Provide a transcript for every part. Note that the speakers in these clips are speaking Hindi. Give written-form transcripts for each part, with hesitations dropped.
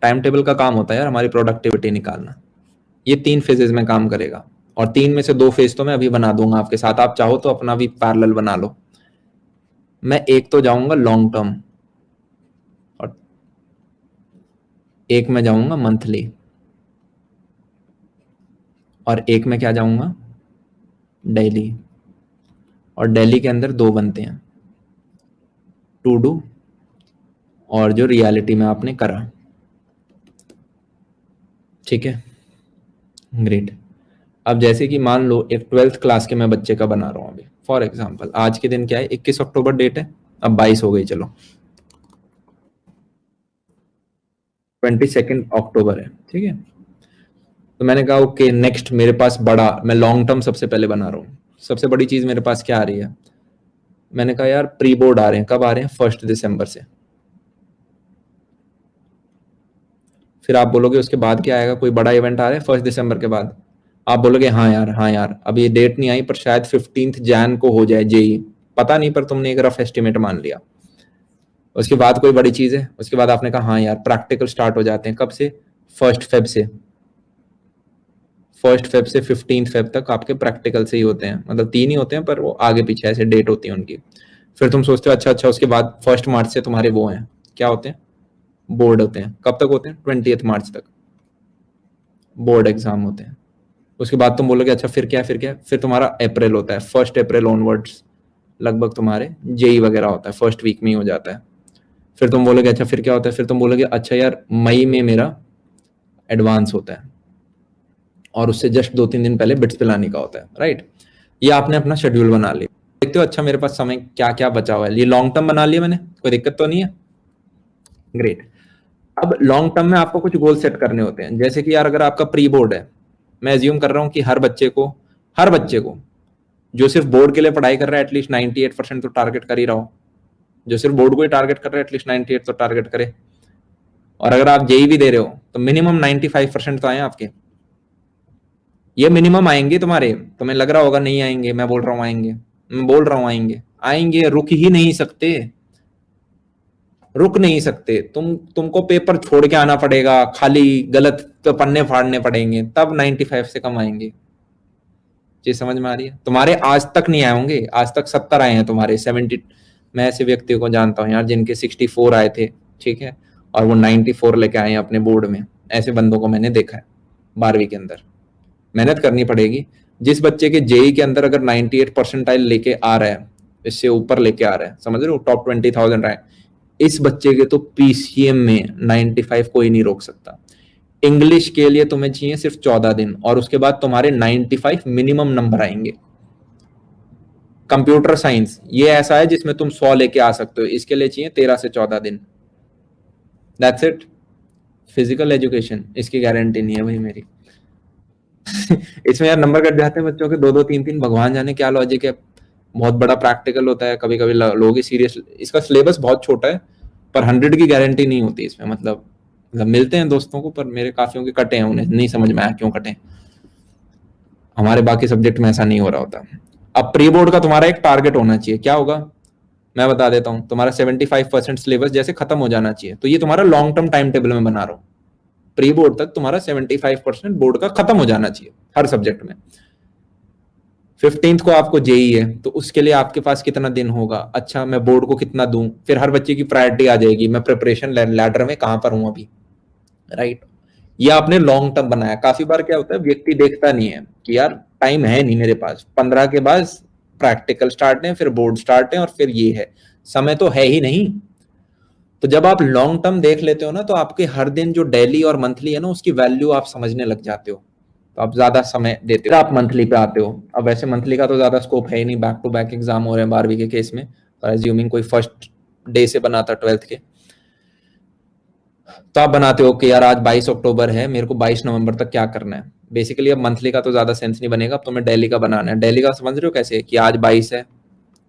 टाइम टेबल का काम होता है यार हमारी प्रोडक्टिविटी निकालना। ये 3 फेजेस में काम करेगा और 3 में से 2 फेज तो मैं अभी बना दूंगा आपके साथ, आप चाहो तो अपना भी पैरेलल बना लो। मैं एक तो जाऊंगा लॉन्ग टर्म और एक में जाऊंगा मंथली और एक में क्या जाऊंगा डेली। और डेली के अंदर 2 बनते हैं, टू डू और जो रियलिटी में आपने करा। ठीक है, ग्रेट। अब जैसे कि मान लो एक 12th क्लास के मैं बच्चे का बना रहा हूँ अभी फॉर एग्जांपल, आज के दिन क्या है 21 अक्टूबर डेट है, अब 22 हो गई, चलो 22 अक्टूबर है। ठीक है, तो मैंने कहा ओके नेक्स्ट मेरे पास बड़ा, मैं लॉन्ग टर्म सबसे पहले बना रहा हूँ। सबसे बड़ी चीज मेरे पास क्या आ रही है, मैंने कहा यार प्री बोर्ड आ रहे हैं, कब आ रहे हैं 1 दिसंबर से। फिर आप बोलोगे उसके बाद क्या आएगा, कोई बड़ा इवेंट आ रहा है 1 दिसंबर के बाद, आप बोलोगे हाँ यार हाँ यार, अब ये डेट नहीं आई पर शायद 15 जैन को हो जाए जेई, पता नहीं, पर तुमने एक रफ एस्टिमेट मान लिया। उसके बाद कोई बड़ी चीज है, उसके बाद आपने कहा हाँ यार प्रैक्टिकल स्टार्ट हो जाते हैं, कब से 1 फेब से। 1 फेब से 15 फेब तक आपके प्रैक्टिकल से ही होते हैं, मतलब 3 ही होते हैं पर वो आगे पीछे ऐसे डेट होती है उनकी। फिर तुम सोचते हो अच्छा अच्छा उसके बाद 1 मार्च से तुम्हारे वो हैं, क्या होते हैं, बोर्ड होते हैं। कब तक होते हैं, 20 मार्च तक बोर्ड एग्जाम होते हैं। उसके बाद तुम बोलोगे अच्छा फिर क्या फिर क्या, फिर तुम्हारा अप्रैल होता है, 1 अप्रैल ऑनवर्ड्स लगभग तुम्हारे जेई वगैरह होता है, फर्स्ट वीक में ही हो जाता है। फिर तुम बोलोगे अच्छा फिर क्या होता है, फिर तुम बोलोगे अच्छा यार मई में मेरा एडवांस होता है और उससे जस्ट 2-3 दिन पहले बिट्स पिलाने का होता है, राइट। ये आपने अपना शेड्यूल बना लिया। देखते हो अच्छा मेरे पास समय क्या क्या बचा हुआ है, ये लॉन्ग टर्म बना लिया मैंने, कोई दिक्कत तो नहीं है, ग्रेट। अब लॉन्ग टर्म में आपको कुछ गोल सेट करने होते हैं, जैसे कि यार अगर आपका प्री बोर्ड है, मैं एज्यूम कर रहा हूँ कि हर बच्चे को जो सिर्फ बोर्ड के लिए पढ़ाई कर रहा है एटलीस्ट 98% तो टारगेट कर ही रहा हो। जो सिर्फ बोर्ड को ही टारगेट कर रहा है एटलीस्ट 98 तो टारगेट करे। और अगर आप जेई भी दे रहे हो तो मिनिमम 95% तो आए आपके, ये मिनिमम आएंगे तुम्हारे। तुम्हें लग रहा होगा नहीं आएंगे, मैं बोल रहा हूँ आएंगे, मैं बोल रहा हूँ आएंगे, आएंगे, रुक ही नहीं सकते, रुक नहीं सकते। तुमको पेपर छोड़ के आना पड़ेगा, खाली गलत तो पन्ने फाड़ने पड़ेंगे, तब 95 से कम आएंगे। चीज समझ में आ रही है, तुम्हारे आज तक नहीं आए होंगे, आज तक 70 आए हैं तुम्हारे 70। मैं ऐसे व्यक्तियों को जानता हूँ यार जिनके 64 आए थे, ठीक है, और वो 94 लेके आए हैं अपने बोर्ड में। ऐसे बंदों को मैंने देखा है 12वीं के अंदर। मेहनत करनी पड़ेगी। जिस बच्चे के जेई के अंदर अगर 98 परसेंटाइल लेके आ रहा है, इससे ऊपर लेके आ रहा है, समझ रहे हो, टॉप 20,000 रहे, इस बच्चे के तो पीसीएम में 95 कोई नहीं रोक सकता। इंग्लिश के लिए तुम्हें चाहिए सिर्फ 14 दिन और उसके बाद तुम्हारे 95 मिनिमम नंबर आएंगे। कंप्यूटर साइंस ये ऐसा है जिसमें तुम 100 लेके आ सकते हो, इसके लिए चाहिए 13 से 14 दिन, दैट्स इट। फिजिकल एजुकेशन इसकी गारंटी नहीं है भाई मेरी। इसमें यार नंबर कट जाते हैं बच्चों के 2-2 3-3, भगवान जाने क्या लॉजिक है। बहुत बड़ा प्रैक्टिकल होता है, कभी कभी लोग ही सीरियस, इसका सिलेबस बहुत छोटा है पर 100 की गारंटी नहीं होती इसमें। मतलब मिलते हैं दोस्तों को, पर मेरे काफियों के कटे हैं, उन्हें नहीं समझ में आया क्यों कटे। हमारे बाकी सब्जेक्ट में ऐसा नहीं हो रहा होता। अब प्री बोर्ड का तुम्हारा एक टारगेट होना चाहिए, क्या होगा मैं बता देता हूं, तुम्हारा 75% सिलेबस जैसे खत्म हो जाना चाहिए। तो ये तुम्हारा लॉन्ग टर्म टाइम टेबल में बना रहा हूं, प्री बोर्ड तक तुम्हारा 75% बोर्ड का खत्म हो जाना चाहिए हर सब्जेक्ट में। 15th को आपको जेई है तो उसके लिए आपके पास कितना दिन होगा, अच्छा मैं बोर्ड को कितना दूं, फिर हर बच्चे की प्रायोरिटी आ जाएगी, मैं प्रिपरेशन लैडर में कहां पर हूं अभी, राइट। ये आपने लॉन्ग टर्म बनाया। काफी बार क्या होता है व्यक्ति देखता नहीं है कि यार टाइम है नहीं मेरे पास, 15 के बाद प्रैक्टिकल स्टार्ट है, फिर बोर्ड स्टार्ट है और फिर ये है, समय तो है ही नहीं। तो जब आप लॉन्ग टर्म देख लेते हो ना तो आपके हर दिन जो डेली और मंथली है ना उसकी वैल्यू आप समझने लग जाते हो, तो आप ज्यादा समय देते हो, आप मंथली पे आते हो। अब वैसे मंथली का तो ज्यादा स्कोप है ही नहीं, बैक टू बैक एग्जाम हो रहे हैं 12वीं के केस में, पर एज्यूमिंग कोई फर्स्ट डे से बनाता 12th के, तो आप बनाते हो कि यार आज 22 अक्टूबर है, मेरे को 22 नवंबर तक क्या करना है। बेसिकली अब मंथली का तो ज्यादा सेंस नहीं बनेगा, अब तुम्हें डेली का बनाना है। डेली का समझ रहे हो कैसे, कि आज 22 है,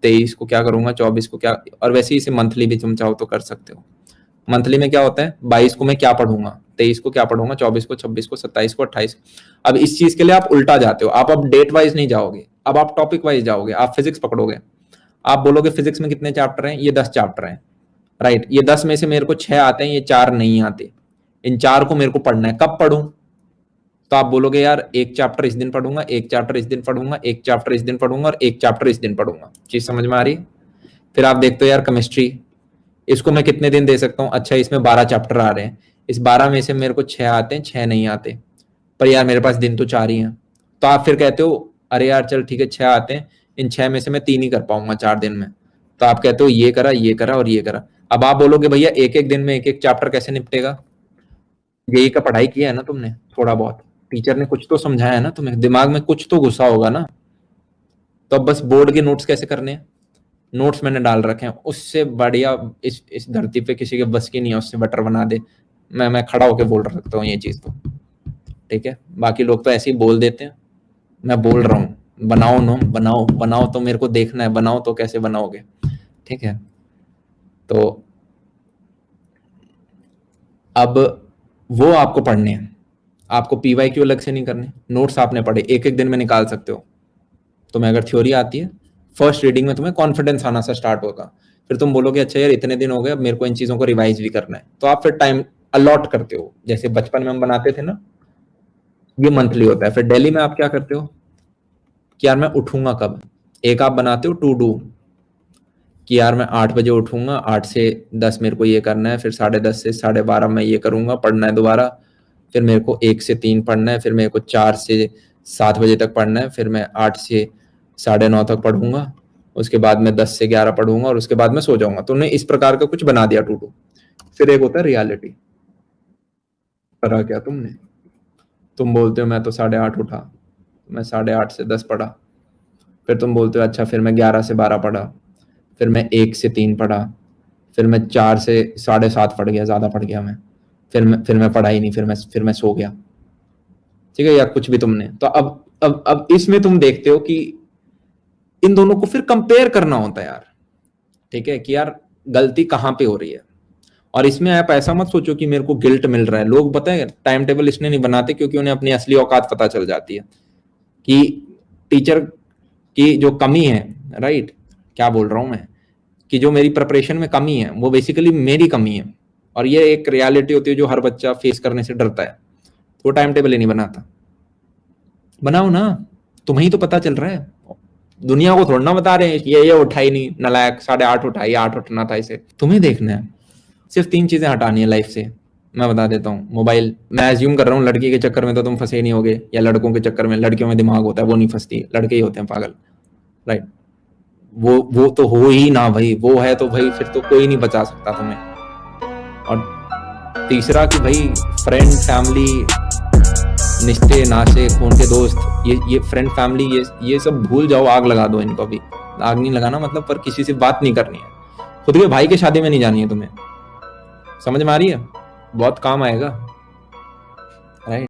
23 को क्या करूंगा, 24 को क्या, और वैसे ही इसे मंथली भी तुम चाहो तो कर सकते हो। मंथली में क्या होता है, 22 को मैं क्या पढ़ूंगा, 23 को क्या पढ़ूंगा, 24 को, 26 को, 27 को, 28। अब इस चीज के लिए आप उल्टा जाते हो, आप अब डेट वाइज नहीं जाओगे, अब आप टॉपिक वाइज जाओगे। आप फिजिक्स पकड़ोगे, आप बोलोगे फिजिक्स में कितने चैप्टर हैं, ये 10 चैप्टर हैं, राइट। ये 10 में से मेरे को 6 आते हैं, ये 4 नहीं आते, इन 4 को मेरे को पढ़ना है। कब पढ़ूं? तो आप बोलोगे यार एक चैप्टर इस दिन पढ़ूंगा, एक चैप्टर इस दिन पढ़ूंगा, एक चैप्टर इस दिन पढ़ूंगा और एक चैप्टर इस दिन पढ़ूंगा। चीज समझ में आ रही है? फिर आप देखते हो यार केमिस्ट्री, इसको मैं कितने दिन दे सकता हूँ? अच्छा इसमें 12 चैप्टर आ रहे हैं, इस 12 में से मेरे को 6 आते हैं, 6 नहीं आते, पर यार मेरे पास दिन तो 4 ही हैं। तो आप फिर कहते हो अरे यार चल ठीक है 6 आते हैं, इन 6 में से मैं 3 ही कर पाऊंगा 4 दिन में। तो आप कहते हो ये करा और ये करा। अब आप बोलोगे भैया एक एक दिन में एक एक चैप्टर कैसे निपटेगा? यही का पढ़ाई किया है ना तुमने थोड़ा बहुत, टीचर ने कुछ तो समझाया है ना तुम्हें, दिमाग में कुछ तो घुसा होगा ना। तो अब बस बोर्ड के नोट्स कैसे करने हैं, नोट्स मैंने डाल रखे हैं, उससे बढ़िया इस धरती पे किसी के बस की नहीं है उससे बटर बना दे। मैं खड़ा होके बोल सकता हूँ ये चीज तो, ठीक है। बाकी लोग तो ऐसे ही बोल देते हैं, मैं बोल रहा हूँ बनाओ नो, बनाओ तो मेरे को देखना है, बनाओ तो कैसे बनाओगे, ठीक है। तो अब वो आपको पढ़ने हैं, आपको पीवाईक्यू अलग से नहीं करने, नोट्स आपने पढ़े एक एक दिन में निकाल सकते हो। तुम्हें अगर थ्योरी आती है, फर्स्ट रीडिंग में तुम्हें कॉन्फिडेंस आना सा स्टार्ट होगा, फिर तुम बोलोगे अच्छा यार इतने दिन हो गए अब मेरे को इन चीजों को रिवाइज भी करना है, तो आप फिर टाइम अलॉट करते हो। जैसे बचपन में हम बनाते थे ना, ये मंथली होता है। फिर डेली में आप क्या करते हो कि यार मैं उठूंगा कब, एक आप बनाते हो टू डू कि यार मैं 8 बजे उठूंगा, 8 से 10 मेरे को ये करना है, फिर 10:30 से 12:30 मैं ये करूंगा, पढ़ना है दोबारा, फिर मेरे को 1 से 3 पढ़ना है, फिर मेरे को 4 से 7 बजे तक पढ़ना है, फिर मैं 8 से 9:30 तक पढ़ूंगा, उसके बाद मैं 10 से 11 पढ़ूंगा और उसके बाद मैं सो जाऊंगा। तो उन्हें इस प्रकार का कुछ बना दिया टू डू। फिर एक होता है रियलिटी, पढ़ा क्या तुमने? तुम बोलते हो मैं तो 8:30 उठा, मैं 8:30 से 10 पढ़ा, फिर तुम बोलते हो अच्छा फिर मैं 11 से 12 पढ़ा, फिर मैं 1 से 3 पढ़ा, फिर मैं 4 से 7:30 पढ़ गया, ज्यादा पढ़ गया मैं, फिर मैं पढ़ा ही नहीं, फिर मैं सो गया, ठीक है, या कुछ भी तुमने। तो अब इसमें तुम देखते हो कि इन दोनों को फिर कंपेयर करना होता है यार, ठीक है, कि यार गलती कहाँ पे हो रही है। और इसमें आप ऐसा मत सोचो कि मेरे को गिल्ट मिल रहा है। लोग पता है टाइम टेबल इसलिए नहीं बनाते क्योंकि उन्हें अपनी असली औकात पता चल जाती है कि टीचर की जो कमी है, राइट, क्या बोल रहा हूं मैं, कि जो मेरी प्रिपरेशन में कमी है वो बेसिकली मेरी कमी है। और ये एक रियलिटी होती है जो हर बच्चा फेस करने से डरता है, तो टाइम टेबल ही नहीं बनाता। बनाओ ना, तुम्हें ही तो पता चल रहा है, दुनिया को थोड़ा ना बता रहे हैं ये उठा ही नहीं नालायक, 8:30 उठा, ये 8 उठना था, इसे तुम्हें देखना है। सिर्फ 3 चीजें हटानी है लाइफ से, मैं बता देता हूँ। मोबाइल, मैं एज्यूम कर रहा हूँ लड़की के चक्कर में तो तुम फंसे नहीं होगे, या लड़कों के चक्कर में, लड़कियों में दिमाग होता है वो नहीं फंसती, लड़के ही होते हैं पागल, राइट। वो तो हो ही ना भाई, वो है तो भाई फिर तो कोई नहीं बचा सकता तुम्हें। और तीसरा कि भाई फ्रेंड फैमिली, निश्ते नाशे, खून के दोस्त, ये फ्रेंड फैमिली, ये सब भूल जाओ, आग लगा दो इनको। भी आग नहीं लगाना मतलब, पर किसी से बात नहीं करनी है, खुद के भाई के शादी में नहीं जानी है तुम्हें, समझ में आ रही है? बहुत काम आएगा, राइट।